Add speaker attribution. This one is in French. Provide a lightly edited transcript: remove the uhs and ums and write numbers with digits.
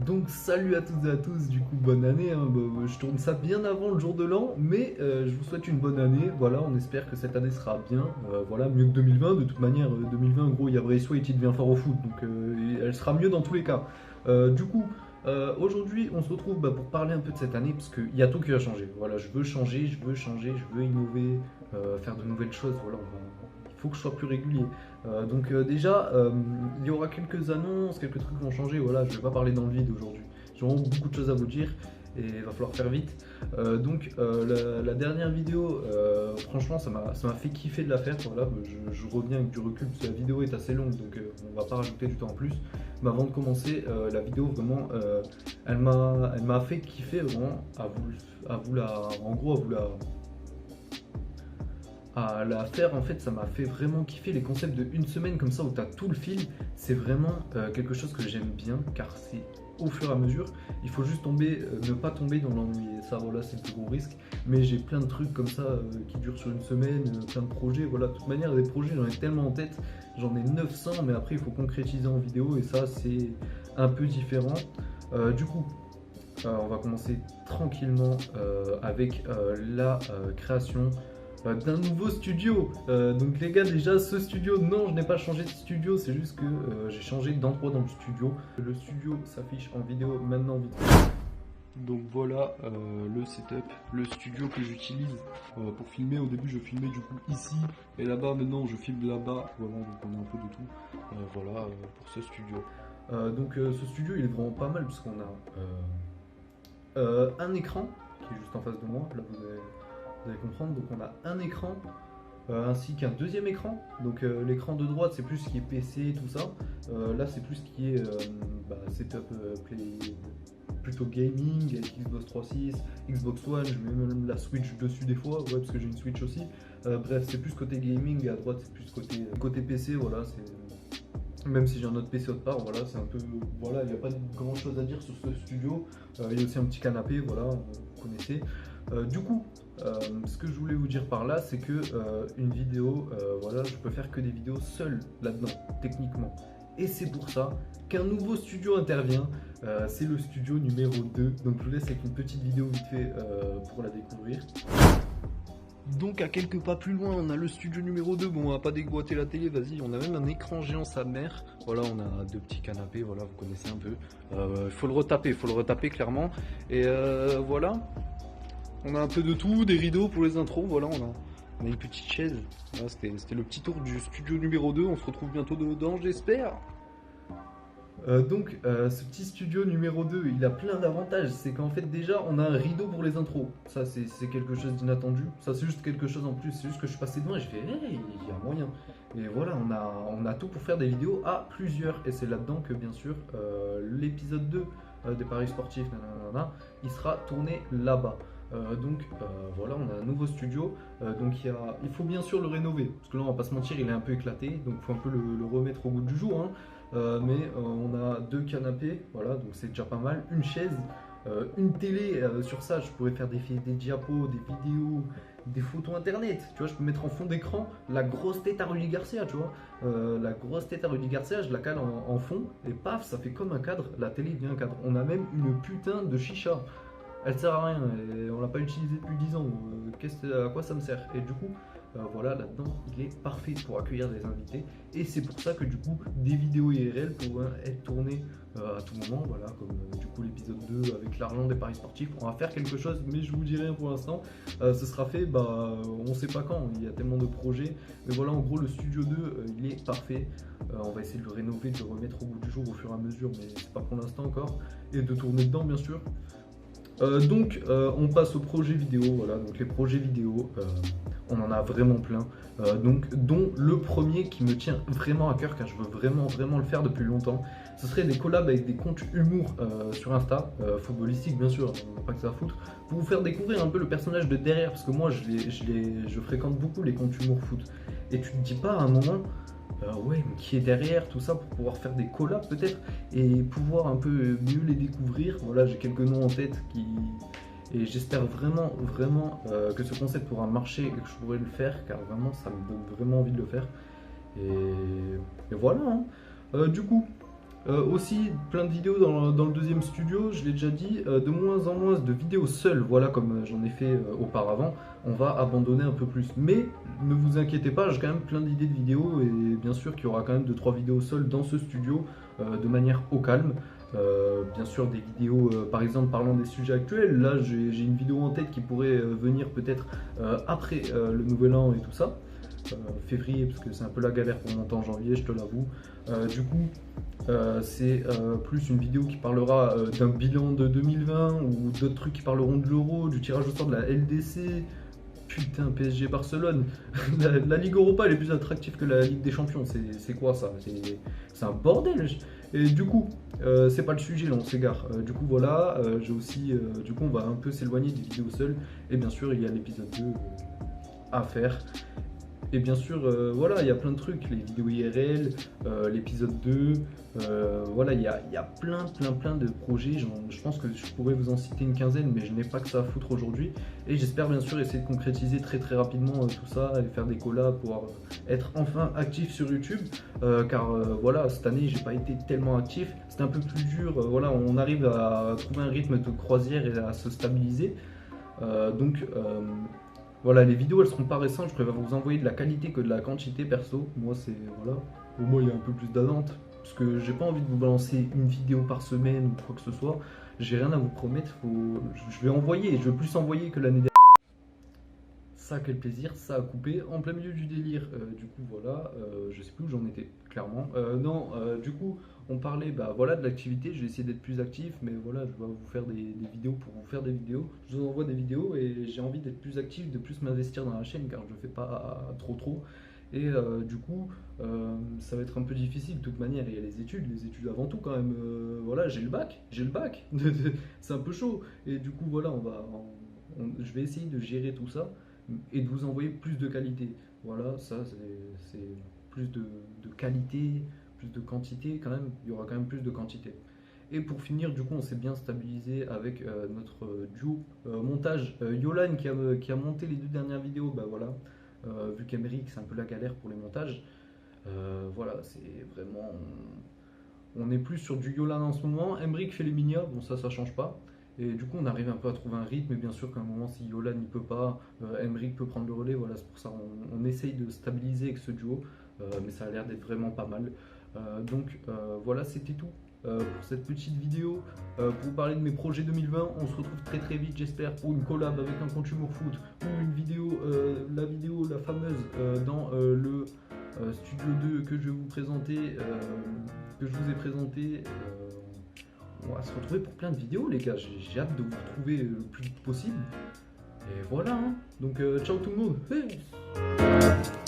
Speaker 1: Donc salut à toutes et à tous, du coup bonne année, hein. Je tourne ça bien avant le jour de l'an, mais je vous souhaite une bonne année, voilà, on espère que cette année sera bien, voilà, mieux que 2020, de toute manière, 2020 en gros il y a Braithwaite, il devient fort au foot, donc elle sera mieux dans tous les cas. Aujourd'hui on se retrouve pour parler un peu de cette année, parce qu'il y a tout qui va changer, voilà, je veux changer, je veux innover, faire de nouvelles choses, voilà, il faut que je sois plus régulier. Il y aura quelques annonces, quelques trucs qui vont changer. Voilà, je vais pas parler dans le vide aujourd'hui. J'ai vraiment beaucoup de choses à vous dire et il va falloir faire vite. La dernière vidéo, franchement, ça m'a fait kiffer de la faire. Voilà, je reviens avec du recul parce que la vidéo est assez longue, donc on va pas rajouter du temps en plus. Mais avant de commencer, la vidéo vraiment, elle m'a fait kiffer vraiment en gros, à la faire. En fait, ça m'a fait vraiment kiffer les concepts de une semaine comme ça où tu as tout le fil. C'est vraiment quelque chose que j'aime bien car c'est au fur et à mesure. Il faut juste ne pas tomber dans l'ennui. Et ça, voilà, c'est le plus gros risque. Mais j'ai plein de trucs comme ça qui durent sur une semaine, plein de projets. Voilà, de toute manière, des projets, j'en ai tellement en tête. J'en ai 900, mais après, il faut concrétiser en vidéo et ça, c'est un peu différent. On va commencer tranquillement avec la création d'un nouveau studio. Donc les gars, déjà ce studio, non, je n'ai pas changé de studio, c'est juste que j'ai changé d'endroit dans le studio. Le studio s'affiche en vidéo maintenant vite. Donc voilà le setup, le studio que j'utilise pour filmer. Au début je filmais du coup ici et là-bas, maintenant je filme là-bas. Voilà, donc on a un peu de tout. Pour ce studio. Ce studio il est vraiment pas mal parce qu'on a un écran qui est juste en face de moi. Là vous allez comprendre. Donc on a un écran ainsi qu'un deuxième écran. Donc l'écran de droite c'est plus ce qui est PC tout ça. Là c'est plus ce qui est setup plutôt gaming avec Xbox 360, Xbox One. Je mets même la Switch dessus des fois, ouais, parce que j'ai une Switch aussi. Bref, c'est plus côté gaming et à droite c'est plus côté PC. Voilà, même si j'ai un autre PC autre part, voilà, c'est un peu, voilà, il n'y a pas grand chose à dire sur ce studio. Il y a aussi un petit canapé, voilà, vous connaissez. Ce que je voulais vous dire par là, c'est que une vidéo, voilà, je peux faire que des vidéos seul là-dedans, techniquement. Et c'est pour ça qu'un nouveau studio intervient. C'est le studio numéro 2. Donc je vous laisse avec une petite vidéo vite fait pour la découvrir. Donc à quelques pas plus loin, on a le studio numéro 2. Bon, on va pas dégoîter la télé, vas-y. On a même un écran géant sa mère. Voilà, on a deux petits canapés, voilà, vous connaissez un peu. Il faut le retaper clairement. Et voilà. On a un peu de tout, des rideaux pour les intros, voilà, on a une petite chaise. Voilà, c'était le petit tour du studio numéro 2, on se retrouve bientôt dedans, j'espère. Ce petit studio numéro 2, il a plein d'avantages. C'est qu'en fait, déjà, on a un rideau pour les intros. Ça, c'est quelque chose d'inattendu. Ça, c'est juste quelque chose en plus. C'est juste que je suis passé devant et je fais, hey, il y a moyen. Et voilà, on a tout pour faire des vidéos à plusieurs. Et c'est là-dedans que, bien sûr, l'épisode 2 des paris sportifs, il sera tourné là-bas. Voilà, on a un nouveau studio. Il faut bien sûr le rénover. Parce que là, on va pas se mentir, il est un peu éclaté. Donc, il faut un peu le remettre au goût du jour, hein. On a deux canapés, voilà, donc c'est déjà pas mal, une chaise, une télé. Sur ça je pourrais faire des diapos, des vidéos, des photos internet, tu vois, je peux mettre en fond d'écran la grosse tête à Rudy Garcia, tu vois, la grosse tête à Rudy Garcia, je la cale en fond et paf, ça fait comme un cadre, la télé devient un cadre. On a même une putain de chicha, elle sert à rien et on l'a pas utilisée depuis 10 ans. À quoi ça me sert? Et du coup, voilà, là-dedans, il est parfait pour accueillir des invités. Et c'est pour ça que du coup, des vidéos IRL pourraient être tournées à tout moment. Voilà, comme du coup l'épisode 2 avec l'argent des paris sportifs. On va faire quelque chose, mais je vous dis rien pour l'instant. Ce sera fait, on sait pas quand. Il y a tellement de projets. Mais voilà, en gros, le studio 2, il est parfait. On va essayer de le rénover, de le remettre au goût du jour au fur et à mesure, mais c'est pas pour l'instant encore. Et de tourner dedans, bien sûr. On passe aux projets vidéo. Voilà, donc les projets vidéo, on en a vraiment plein. Dont le premier qui me tient vraiment à cœur, car je veux vraiment le faire depuis longtemps. Ce serait des collabs avec des comptes humour sur Insta, footballistique bien sûr, on n'a pas que ça à foutre, pour vous faire découvrir un peu le personnage de derrière, parce que moi je fréquente beaucoup les comptes humour foot. Et tu te dis pas à un moment, ouais, mais qui est derrière tout ça pour pouvoir faire des collabs peut-être et pouvoir un peu mieux les découvrir. Voilà, j'ai quelques noms en tête et j'espère vraiment que ce concept pourra marcher et que je pourrai le faire, car vraiment ça me donne vraiment envie de le faire. Et voilà, hein. Aussi, plein de vidéos dans le deuxième studio, je l'ai déjà dit, de moins en moins de vidéos seules, voilà, comme j'en ai fait auparavant. On va abandonner un peu plus. Mais ne vous inquiétez pas, j'ai quand même plein d'idées de vidéos et bien sûr qu'il y aura quand même 2-3 vidéos seules dans ce studio de manière au calme. Bien sûr, des vidéos par exemple parlant des sujets actuels. Là, j'ai une vidéo en tête qui pourrait venir peut-être après le nouvel an et tout ça. Février, parce que c'est un peu la galère pour monter en janvier, je te l'avoue. Du coup, c'est plus une vidéo qui parlera d'un bilan de 2020 ou d'autres trucs qui parleront de l'Euro, du tirage au sort de la LDC. Putain, PSG Barcelone. La Ligue Europa elle est plus attractive que la Ligue des Champions. C'est quoi ça? C'est un bordel. Et du coup, c'est pas le sujet, là, on s'égare. Du coup, voilà, j'ai aussi. Du coup, on va un peu s'éloigner des vidéos seules. Et bien sûr, il y a l'épisode 2 à faire. Et bien sûr, voilà, il y a plein de trucs, les vidéos IRL, l'épisode 2, voilà, il y a plein de projets. Je pense que je pourrais vous en citer une quinzaine, mais je n'ai pas que ça à foutre aujourd'hui. Et j'espère bien sûr essayer de concrétiser très rapidement tout ça et faire des collabs, pouvoir être enfin actif sur YouTube. Car voilà, cette année, j'ai pas été tellement actif. C'était un peu plus dur, voilà, on arrive à trouver un rythme de croisière et à se stabiliser. Donc, voilà, les vidéos elles seront pas récentes, je préfère vous envoyer de la qualité que de la quantité perso. Moi c'est voilà, au moins il y a un peu plus d'attente parce que j'ai pas envie de vous balancer une vidéo par semaine ou quoi que ce soit. J'ai rien à vous promettre, je vais envoyer, je vais plus envoyer que l'année dernière. Ça, quel plaisir, ça a coupé en plein milieu du délire. Du coup, voilà, je sais plus où j'en étais, clairement. Non, du coup, on parlait voilà, de l'activité. Je vais essayer d'être plus actif, mais voilà, je vais vous faire des vidéos pour vous faire des vidéos. Je vous envoie des vidéos et j'ai envie d'être plus actif, de plus m'investir dans la chaîne car je ne fais pas trop. Et du coup, ça va être un peu difficile. De toute manière, il y a les études avant tout quand même. Voilà, j'ai le bac. C'est un peu chaud. Et du coup, voilà, je vais essayer de gérer tout ça et de vous envoyer plus de qualité. Voilà, ça c'est plus de qualité, plus de quantité quand même, il y aura quand même plus de quantité. Et pour finir, du coup, on s'est bien stabilisé avec notre duo montage. Yolan qui a monté les 2 dernières vidéos, voilà, vu qu'Emeric c'est un peu la galère pour les montages. Voilà, c'est vraiment. On est plus sur du Yolan en ce moment. Emeric fait les minia, bon ça change pas. Et du coup, on arrive un peu à trouver un rythme. Et bien sûr qu'à un moment, si Yolan ne peut pas, Emeric peut prendre le relais. Voilà, c'est pour ça on essaye de stabiliser avec ce duo. Mais ça a l'air d'être vraiment pas mal. Donc voilà, c'était tout pour cette petite vidéo. Pour vous parler de mes projets 2020. On se retrouve très vite, j'espère, pour une collab avec un compte Humour Foot. Ou une vidéo, la fameuse, dans le Studio 2 que je vais vous présenter, que je vous ai présenté. On va se retrouver pour plein de vidéos les gars, j'ai hâte de vous retrouver le plus vite possible. Et voilà, hein. Donc ciao tout le monde, peace.